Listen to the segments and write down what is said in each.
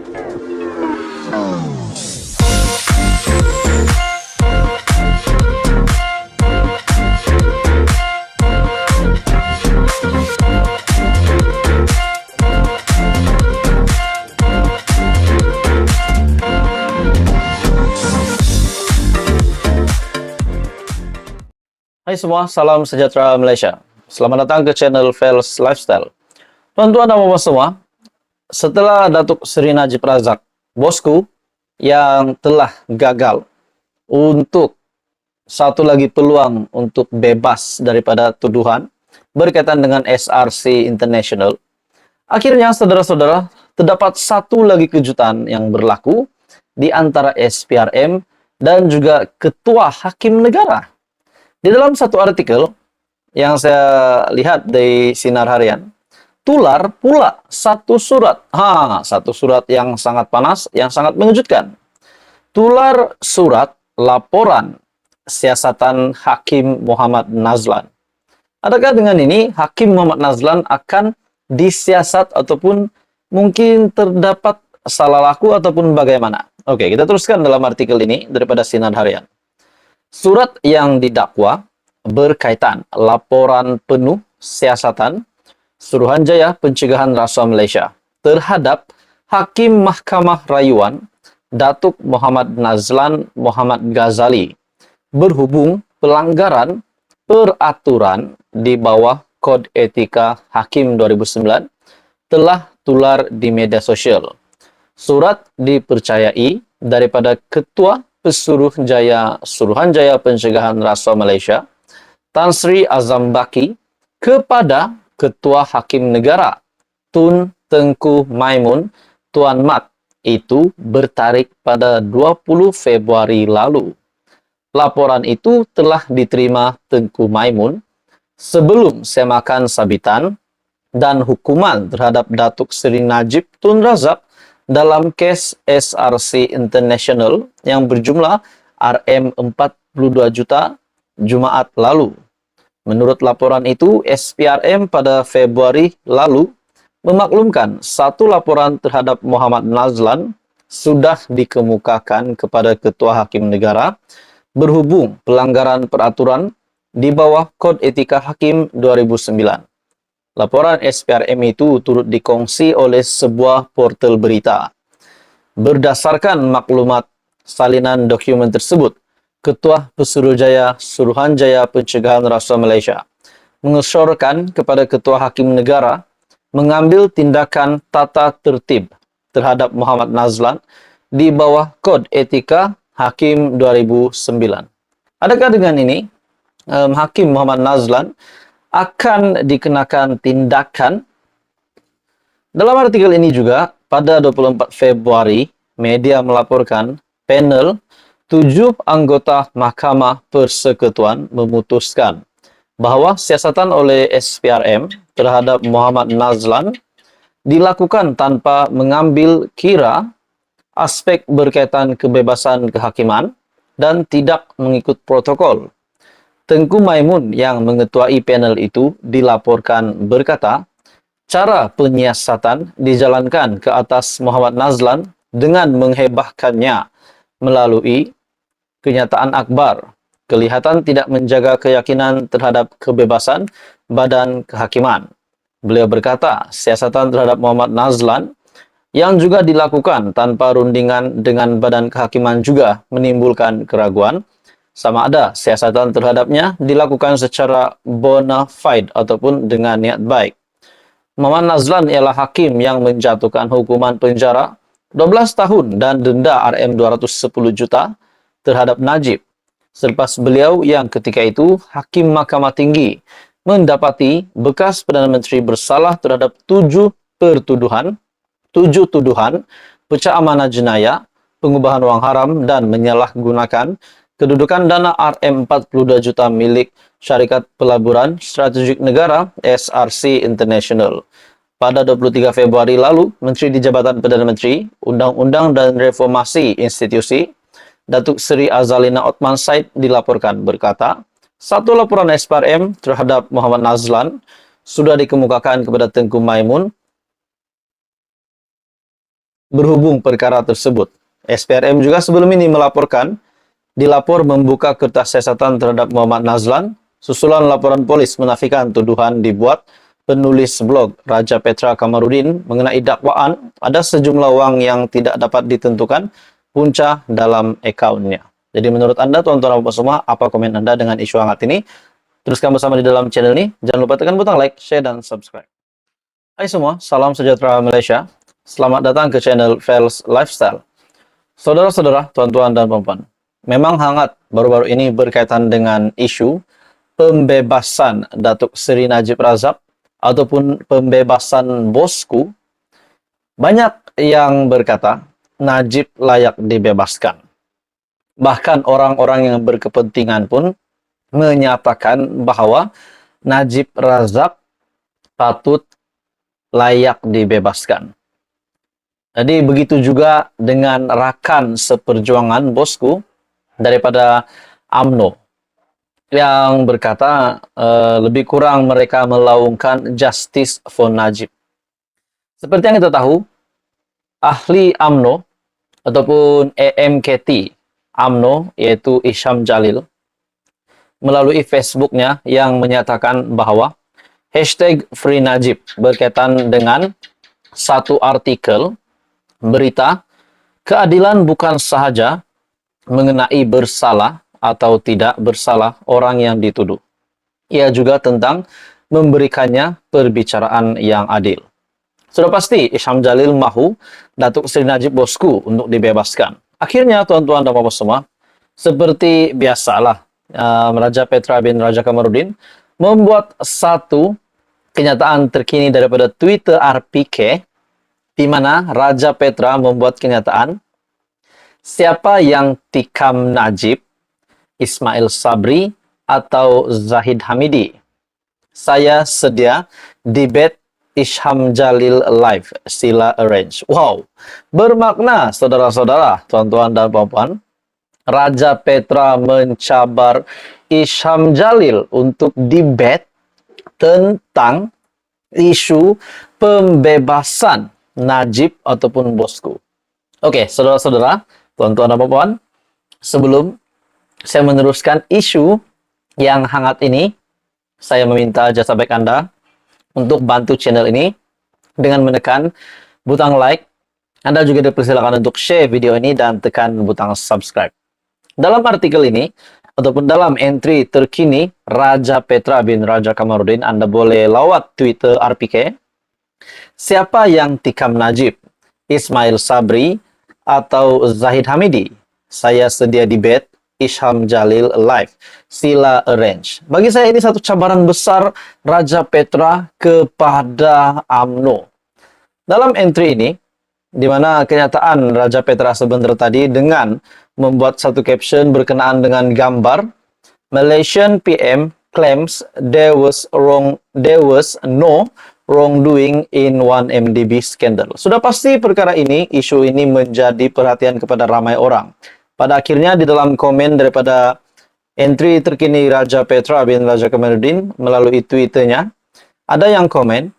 Hai semua, salam sejahtera Malaysia. Selamat datang ke channel Fels Lifestyle. Tuan-tuan dan puan semua, setelah Datuk Seri Najib Razak, bosku, yang telah gagal untuk satu lagi peluang untuk bebas daripada tuduhan berkaitan dengan SRC International, akhirnya saudara-saudara, terdapat satu lagi kejutan yang berlaku di antara SPRM dan juga Ketua Hakim Negara. Di dalam satu artikel yang saya lihat di Sinar Harian, tular pula satu surat. Satu surat yang sangat panas, yang sangat mengejutkan. Tular surat laporan siasatan Hakim Muhammad Nazlan. Adakah dengan ini Hakim Muhammad Nazlan akan disiasat ataupun mungkin terdapat salah laku ataupun bagaimana? Oke, kita teruskan dalam artikel ini daripada Sinar Harian. Surat yang didakwa berkaitan laporan penuh siasatan Suruhanjaya Pencegahan Rasuah Malaysia terhadap Hakim Mahkamah Rayuan Datuk Muhammad Nazlan Muhammad Ghazali berhubung pelanggaran peraturan di bawah Kod Etika Hakim 2009 telah tular di media sosial. Surat dipercayai daripada Ketua Suruhanjaya Pencegahan Rasuah Malaysia, Tan Sri Azam Baki, kepada Ketua Hakim Negara, Tun Tengku Maimun, Tuan Mat, itu bertarik pada 20 Februari lalu. Laporan itu telah diterima Tengku Maimun sebelum semakan sabitan dan hukuman terhadap Datuk Seri Najib Tun Razak dalam kes SRC International yang berjumlah RM42 juta Jumaat lalu. Menurut laporan itu, SPRM pada Februari lalu memaklumkan satu laporan terhadap Muhammad Nazlan sudah dikemukakan kepada Ketua Hakim Negara berhubung pelanggaran peraturan di bawah Kod Etika Hakim 2009. Laporan SPRM itu turut dikongsi oleh sebuah portal berita. Berdasarkan maklumat salinan dokumen tersebut, Ketua Pesuruhjaya Suruhanjaya Pencegahan Rasuah Malaysia mengesyorkan kepada Ketua Hakim Negara mengambil tindakan tata tertib terhadap Muhammad Nazlan di bawah Kod Etika Hakim 2009. Adakah dengan ini Hakim Muhammad Nazlan akan dikenakan tindakan? Dalam artikel ini juga, pada 24 Februari, media melaporkan panel 7 anggota Mahkamah Persekutuan memutuskan bahawa siasatan oleh SPRM terhadap Muhammad Nazlan dilakukan tanpa mengambil kira aspek berkaitan kebebasan kehakiman dan tidak mengikut protokol. Tengku Maimun yang mengetuai panel itu dilaporkan berkata, cara penyiasatan dijalankan ke atas Muhammad Nazlan dengan menghebahkannya melalui kenyataan akbar, kelihatan tidak menjaga keyakinan terhadap kebebasan badan kehakiman. Beliau berkata, siasatan terhadap Muhammad Nazlan yang juga dilakukan tanpa rundingan dengan badan kehakiman juga menimbulkan keraguan sama ada siasatan terhadapnya dilakukan secara bona fide ataupun dengan niat baik. Muhammad Nazlan ialah hakim yang menjatuhkan hukuman penjara 12 tahun dan denda RM210 juta terhadap Najib. Selepas beliau yang ketika itu Hakim Mahkamah Tinggi mendapati bekas Perdana Menteri bersalah terhadap 7 tuduhan, pecah amanah jenayah, pengubahan wang haram dan menyalahgunakan kedudukan dana RM42 juta milik Syarikat Pelaburan Strategik Negara SRC International. Pada 23 Februari lalu, Menteri di Jabatan Perdana Menteri, Undang-Undang dan Reformasi Institusi, Datuk Seri Azalina Othman Said dilaporkan berkata, satu laporan SPRM terhadap Muhammad Nazlan sudah dikemukakan kepada Tengku Maimun berhubung perkara tersebut. SPRM juga sebelum ini melaporkan, dilapor membuka kertas siasatan terhadap Muhammad Nazlan, susulan laporan polis menafikan tuduhan dibuat penulis blog Raja Petra Kamarudin mengenai dakwaan ada sejumlah wang yang tidak dapat ditentukan punca dalam akaunnya. Jadi menurut Anda, tuan-tuan dan puan semua, apa komen Anda dengan isu hangat ini? Teruskan bersama di dalam channel ini. Jangan lupa tekan butang like, share, dan subscribe. Hai semua, salam sejahtera Malaysia. Selamat datang ke channel Fels Lifestyle. Saudara-saudara, tuan-tuan dan puan-puan, memang hangat baru-baru ini berkaitan dengan isu pembebasan Datuk Seri Najib Razak ataupun pembebasan bosku. Banyak yang berkata Najib layak dibebaskan. Bahkan orang-orang yang berkepentingan pun menyatakan bahwa Najib Razak patut layak dibebaskan. Jadi begitu juga dengan rakan seperjuangan bosku daripada UMNO yang berkata lebih kurang mereka melaungkan justice for Najib. Seperti yang kita tahu, ahli UMNO ataupun AMKT UMNO yaitu Isham Jalil melalui Facebooknya yang menyatakan bahwa hashtag Free Najib berkaitan dengan satu artikel berita keadilan bukan sahaja mengenai bersalah atau tidak bersalah orang yang dituduh. Ia juga tentang memberikannya perbicaraan yang adil. Sudah pasti Isham Jalil mahu Datuk Seri Najib bosku untuk dibebaskan. Akhirnya tuan-tuan dan puan semua, seperti biasalah Raja Petra bin Raja Kamarudin membuat satu kenyataan terkini daripada Twitter RPK, di mana Raja Petra membuat kenyataan, siapa yang tikam Najib, Ismail Sabri atau Zahid Hamidi, saya sedia debate Isham Jalil live, sila arrange. Wow, bermakna saudara-saudara, tuan-tuan dan puan-puan, Raja Petra mencabar Isham Jalil untuk debate tentang isu pembebasan Najib ataupun bosku. Oke, saudara-saudara, tuan-tuan dan puan-puan, sebelum saya meneruskan isu yang hangat ini, saya meminta jasa baik Anda untuk bantu channel ini dengan menekan butang like. Anda juga dipersilakan untuk share video ini dan tekan butang subscribe. Dalam artikel ini, ataupun dalam entry terkini Raja Petra bin Raja Kamarudin, Anda boleh lawat Twitter RPK. Siapa yang tikam Najib, Ismail Sabri atau Zahid Hamidi? Saya sedia debate Isham Jalil live, sila arrange. Bagi saya ini satu cabaran besar Raja Petra kepada UMNO. Dalam entry ini, di mana kenyataan Raja Petra sebentar tadi dengan membuat satu caption berkenaan dengan gambar Malaysian PM claims there was no wrongdoing in 1MDB scandal. Sudah pasti perkara ini, isu ini menjadi perhatian kepada ramai orang. Pada akhirnya di dalam komen daripada entry terkini Raja Petra bin Raja Kamarudin melalui Twitternya, ada yang komen,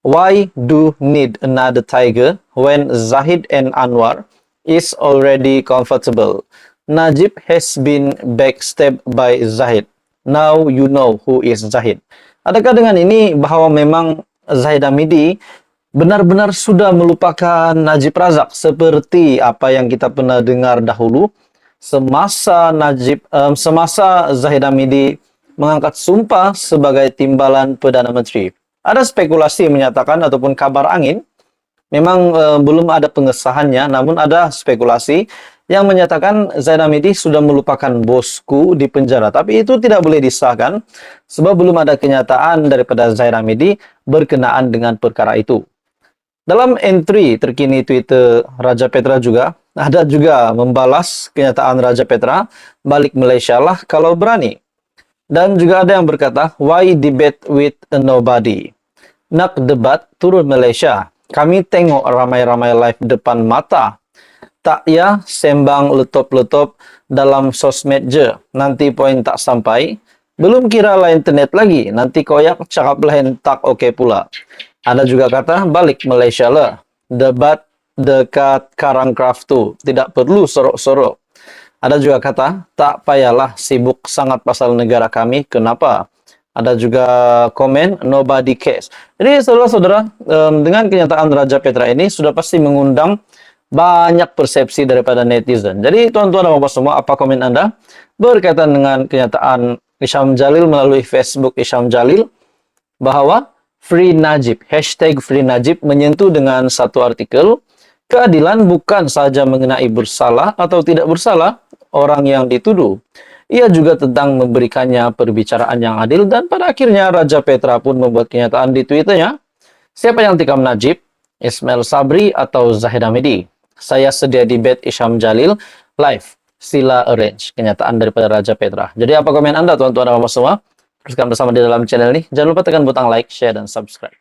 why do need another tiger when Zahid and Anwar is already comfortable? Najib has been backstabbed by Zahid. Now you know who is Zahid. Adakah dengan ini bahwa memang Zahid Hamidi benar-benar sudah melupakan Najib Razak seperti apa yang kita pernah dengar dahulu semasa Zahid Hamidi mengangkat sumpah sebagai timbalan Perdana Menteri. Ada spekulasi menyatakan ataupun kabar angin, memang belum ada pengesahannya, namun ada spekulasi yang menyatakan Zahid Hamidi sudah melupakan bosku di penjara. Tapi itu tidak boleh disahkan sebab belum ada kenyataan daripada Zahid Hamidi berkenaan dengan perkara itu. Dalam entry terkini Twitter Raja Petra juga, ada juga membalas kenyataan Raja Petra, balik Malaysia lah kalau berani. Dan juga ada yang berkata, why debate with nobody? Nak debat turun Malaysia. Kami tengok ramai-ramai live depan mata. Tak ya sembang letop-letop dalam sosmed je. Nanti poin tak sampai. Belum kira lah internet lagi. Nanti koyak cakap lain tak oke pula. Ada juga kata balik Malaysia lah. Debat dekat Karangkraftu. Tidak perlu sorok-sorok. Ada juga kata, tak payahlah sibuk sangat pasal negara kami. Kenapa? Ada juga komen, nobody cares. Jadi saudara-saudara, dengan kenyataan Raja Petra ini sudah pasti mengundang banyak persepsi daripada netizen. Jadi tuan-tuan dan bapak semua, apa komen Anda berkaitan dengan kenyataan Isyam Jalil melalui Facebook Isyam Jalil bahwa Free Najib, hashtag Free Najib menyentuh dengan satu artikel, keadilan bukan saja mengenai bersalah atau tidak bersalah orang yang dituduh. Ia juga tentang memberikannya perbicaraan yang adil, dan pada akhirnya Raja Petra pun membuat kenyataan di Twitternya, siapa yang tikam Najib? Ismail Sabri atau Zahid Hamidi? Saya sedia di bet Isyam Jalil live. Sila arrange. Kenyataan daripada Raja Petra. Jadi apa komen Anda tuan-tuan dan bapak semua? Teruskan bersama di dalam channel ini. Jangan lupa tekan butang like, share, dan subscribe.